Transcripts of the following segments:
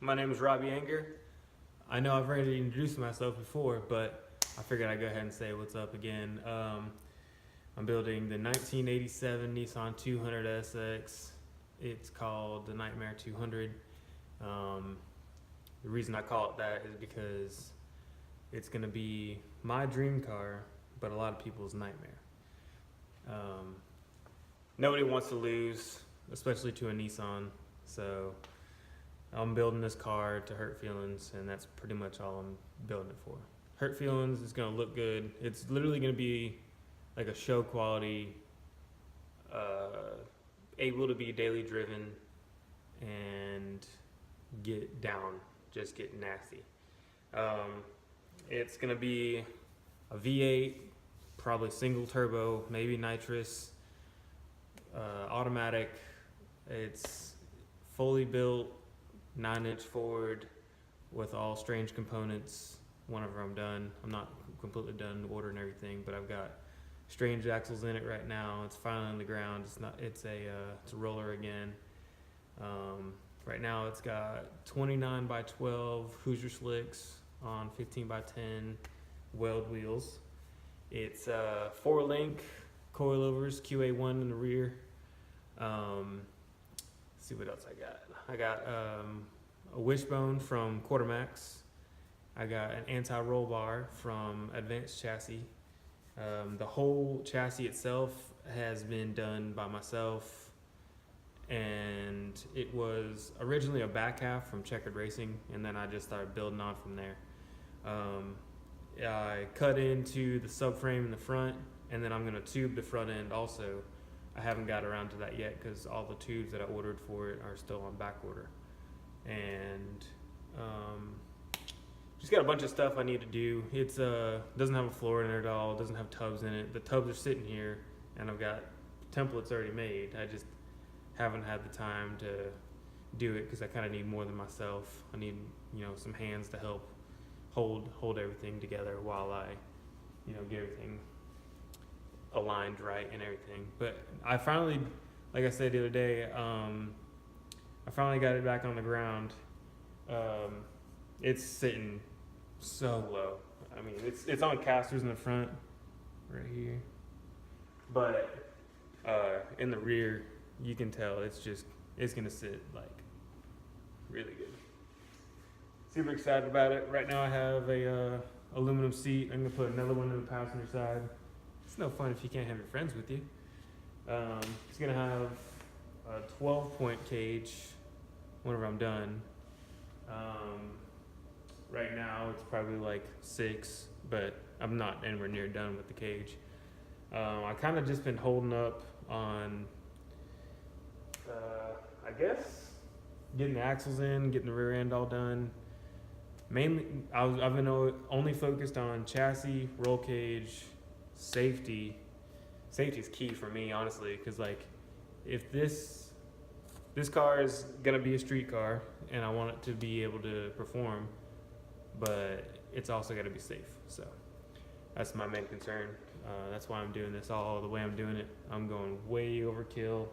My name is Robbie Anger. I know I've already introduced myself before, but I figured I'd go ahead and say what's up again. I'm building the 1987 Nissan 200 SX. It's called the Nightmare 200. The reason I call it that is because it's going to be my dream car, but a lot of people's nightmare. Nobody wants to lose, especially to a Nissan, so I'm building this car to hurt feelings, and that's pretty much all I'm building it for. Hurt feelings, it's gonna look good. It's literally gonna be like a show quality, able to be daily driven and get down, just get nasty. It's gonna be a V8, probably single turbo, maybe nitrous, automatic. It's fully built, 9-inch Ford with all strange components. Whenever I'm done, I'm not completely done ordering everything, but I've got strange axles in it right now. It's finally on the ground. It's a roller again. Right now it's got 29 by 12 Hoosier slicks on 15 by 10 weld wheels. It's 4-link coilovers, QA1 in the rear. Let's see what else I got. I got a wishbone from Quartermax. I got an anti-roll bar from Advanced Chassis. The whole chassis itself has been done by myself, and it was originally a back half from Checkered Racing, and then I just started building on from there. I cut into the subframe in the front, and then I'm going to tube the front end also. I haven't got around to that yet because all the tubes that I ordered for it are still on back order. And just got a bunch of stuff I need to do. It's doesn't have a floor in it at all, doesn't have tubs in it. The tubs are sitting here, and I've got templates already made. I just haven't had the time to do it because I kind of need more than myself. I need, some hands to help hold everything together while I, get everything aligned right and everything. But I finally, like I said the other day, I finally got it back on the ground. It's sitting so low. I mean, it's on casters in the front, right here. But in the rear, you can tell it's gonna sit like really good. Super excited about it. Right now I have a aluminum seat. I'm gonna put another one in the passenger side. It's no fun if you can't have your friends with you. It's gonna have a 12-point cage whenever I'm done. Right now it's probably like 6, but I'm not anywhere near done with the cage. I kind of just been holding up on, I guess, getting the axles in, getting the rear end all done. Mainly, I've been only focused on chassis, roll cage, safety. Safety is key for me, honestly, because like, if this car is gonna be a street car, and I want it to be able to perform, but it's also got to be safe. So that's my main concern. That's why I'm doing this all the way I'm doing it. I'm going way overkill.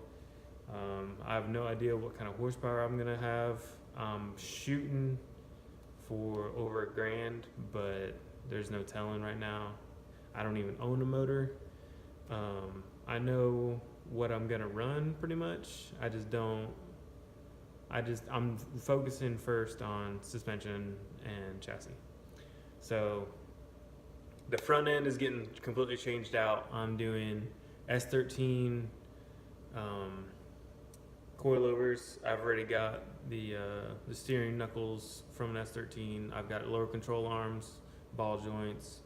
I have no idea what kind of horsepower I'm gonna have. I'm shooting for over $1,000, but there's no telling right now. I don't even own a motor. I know what I'm gonna run pretty much. I'm focusing first on suspension and chassis. So the front end is getting completely changed out. I'm doing S13 coilovers. I've already got the steering knuckles from an S13. I've got lower control arms, ball joints.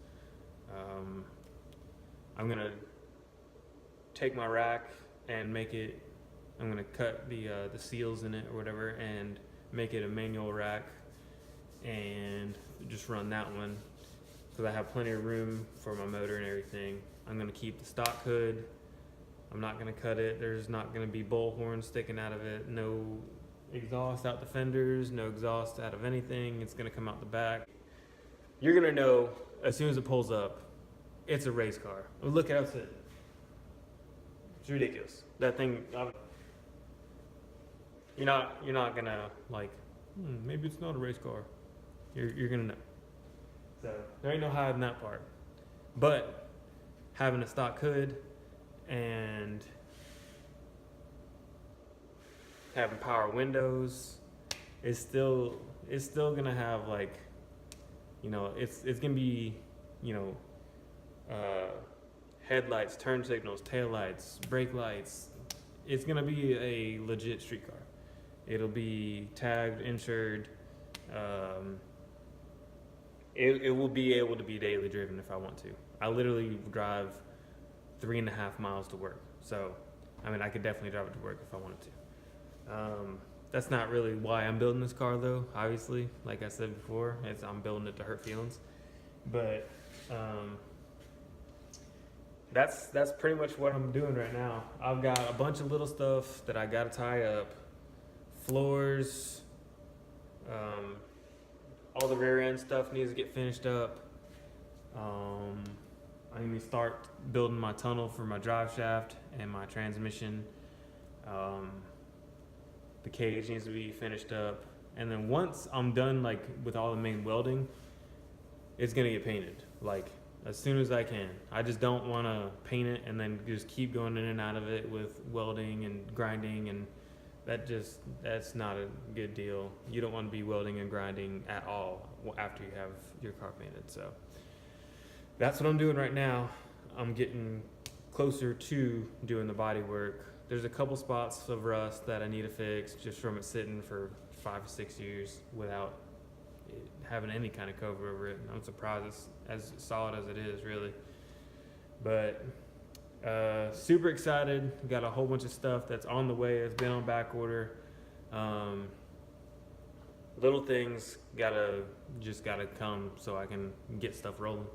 I'm gonna take my rack and I'm gonna cut the seals in it or whatever and make it a manual rack and just run that one so I have plenty of room for my motor and everything. I'm gonna keep the stock hood. I'm not gonna cut it. There's not gonna be bull horns sticking out of it. No exhaust out the fenders, no exhaust out of anything. It's gonna come out the back. You're gonna know as soon as it pulls up, it's a race car. Look at how it's sitting. It's ridiculous. That thing, you're not gonna like maybe it's not a race car. You're gonna know. So there ain't no hiding that part. But having a stock hood and having power windows is still gonna have like, you know, it's gonna be, you know, headlights, turn signals, tail lights, brake lights. It's gonna be a legit street car. It'll be tagged, insured. It will be able to be daily driven if I want to. I literally drive 3.5 miles to work. So, I mean, I could definitely drive it to work if I wanted to. That's not really why I'm building this car though, obviously. Like I said before, I'm building it to hurt feelings. But that's pretty much what I'm doing right now. I've got a bunch of little stuff that I gotta tie up. Floors, all the rear end stuff needs to get finished up. I need to start building my tunnel for my drive shaft and my transmission. The cage needs to be finished up. And then once I'm done like with all the main welding, it's gonna get painted. Like as soon as I can. I just don't wanna paint it and then just keep going in and out of it with welding and grinding, and that's not a good deal. You don't want to be welding and grinding at all after you have your car painted. So that's what I'm doing right now. I'm getting closer to doing the body work. There's a couple spots of rust that I need to fix just from it sitting for 5 or 6 years without it having any kind of cover over it. I'm surprised it's as solid as it is, really. But super excited. Got a whole bunch of stuff that's on the way. It's been on back order. Little things gotta come so I can get stuff rolling.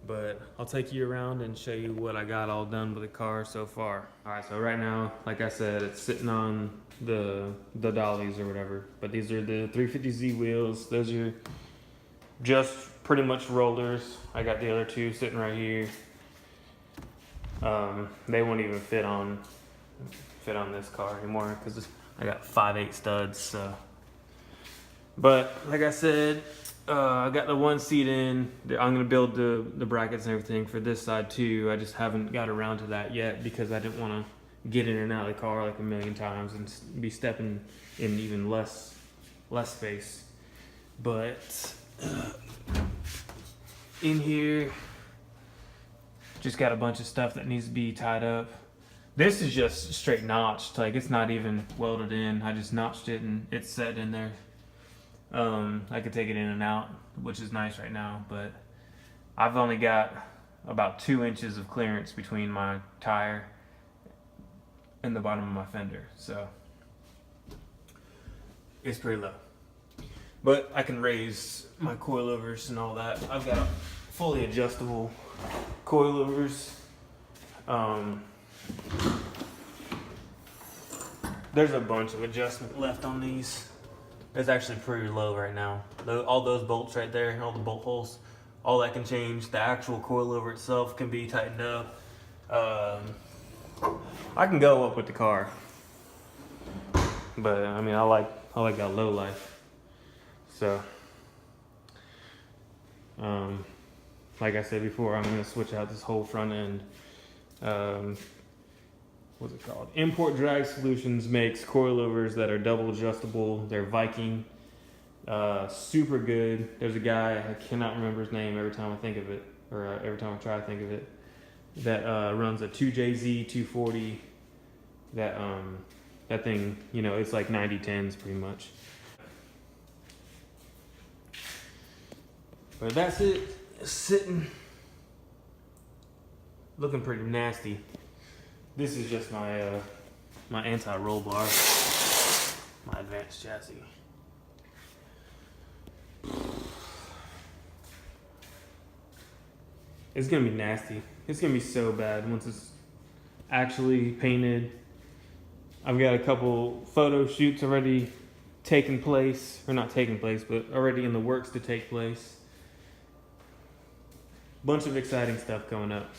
But I'll take you around and show you what I got all done with the car so far. All right, so right now, like I said, it's sitting on the dollies or whatever. But these are the 350Z wheels. Those are just pretty much rollers. I got the other two sitting right here. They won't even fit on this car anymore because I got 5/8 studs. So. But like I said, I got the one seat in. I'm gonna build the brackets and everything for this side too. I just haven't got around to that yet because I didn't want to get in and out of the car like a million times and be stepping in even less space. But in here, just got a bunch of stuff that needs to be tied up. This is just straight notched, like it's not even welded in. I just notched it and it's set in there. I could take it in and out, which is nice right now, but I've only got about 2 inches of clearance between my tire and the bottom of my fender, so it's pretty low. But I can raise my coilovers and all that. I've got fully adjustable coilovers. There's a bunch of adjustment left on these. It's actually pretty low right now. All those bolts right there, all the bolt holes, all that can change. The actual coilover itself can be tightened up. I can go up with the car, but I mean, I like that low life. So, like I said before, I'm gonna switch out this whole front end. What's it called? Import Drag Solutions makes coilovers that are double adjustable. They're Viking, super good. There's a guy, I cannot remember his name every time I think of it, or every time I try to think of it, that runs a 2JZ 240. That thing, you know, it's like 90/10s pretty much. But that's it. It's sitting, looking pretty nasty. This is just my my anti-roll bar, my advanced chassis. It's gonna be nasty. It's gonna be so bad once it's actually painted. I've got a couple photo shoots already taking place, or not taking place, but already in the works to take place. Bunch of exciting stuff coming up.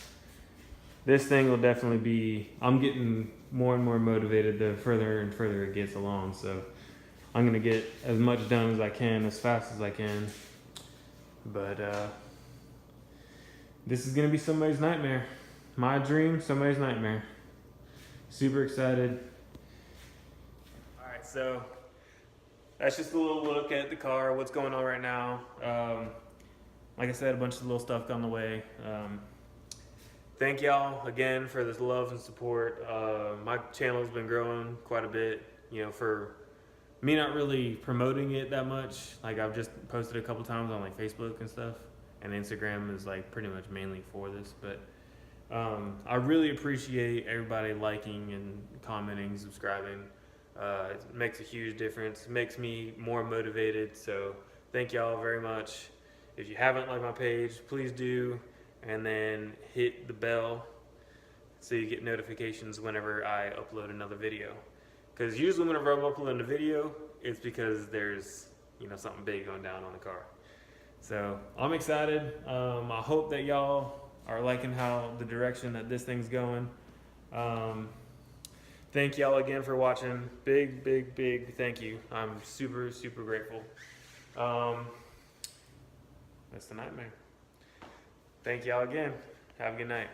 This thing will definitely be, I'm getting more and more motivated the further and further it gets along. So I'm gonna get as much done as I can, as fast as I can. But this is gonna be somebody's nightmare. My dream, somebody's nightmare. Super excited. All right, so that's just a little look at the car, what's going on right now. Like I said, a bunch of little stuff on the way. Thank y'all again for this love and support. My channel's been growing quite a bit, you know, for me not really promoting it that much. Like I've just posted a couple times on like Facebook and stuff, and Instagram is like pretty much mainly for this. But I really appreciate everybody liking and commenting, subscribing. It makes a huge difference. It makes me more motivated. So thank y'all very much. If you haven't liked my page, please do, and then hit the bell so you get notifications whenever I upload another video. Because usually whenever I'm uploading a video, it's because there's, you know, something big going down on the car. So I'm excited. I hope that y'all are liking how the direction that this thing's going. Thank y'all again for watching. Big, big, big thank you. I'm super, super grateful. That's the nightmare. Thank y'all again. Have a good night.